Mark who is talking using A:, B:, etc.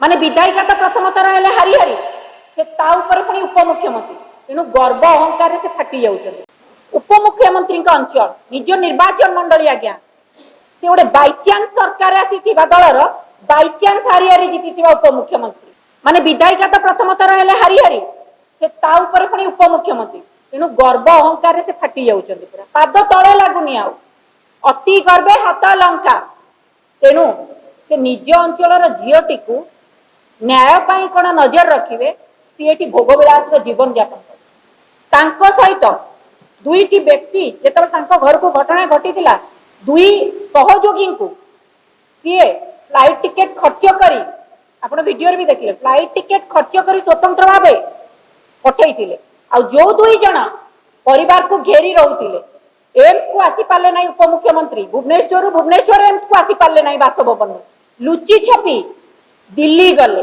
A: माने विधायिका तो प्रथम थर हेले हारी हारी से ता ऊपर पुणी उपमुख्यमंत्री तेणु गर्व अहंकार से फाटी जाऊँ। उपमुख्यमंत्री अंचल निज निर्वाचन मंडली आज्ञा से गोटे बाइचान्स सरकार आसी दलर बाइचान्स हारी हारी जीति उपमुख्यमंत्री माने विधायिका तो प्रथम थर हेले हारी हारी से ता ऊपर पुणी उपमुख्यमंत्री तेणु गर्व अहंकार से फाटी जाऊँ। पूरा पाद तले लगुनि अति गर्वे हाथ लंका तेणु से निज अंचल झीटी को न्याय पाई कौन नजर रखिए सी भोगविलास जीवन यापन कर सहित दुईटी व्यक्ति जो घर को घटना घटी दुई सहयोगी को सी फ्लाइट टिकेट खर्च करी आपण वीडियो भी देखिए फ्लाइट टिकेट खर्च करी स्वतंत्र भाव पठे आ जो दुई जन परिवार को घेरी रोते एम्स को आसी पारे ना उपमुख्यमंत्री भुवनेश्वर एम्स को आसी पारे ना बासभवन लुचि छपी दिल्ली गले।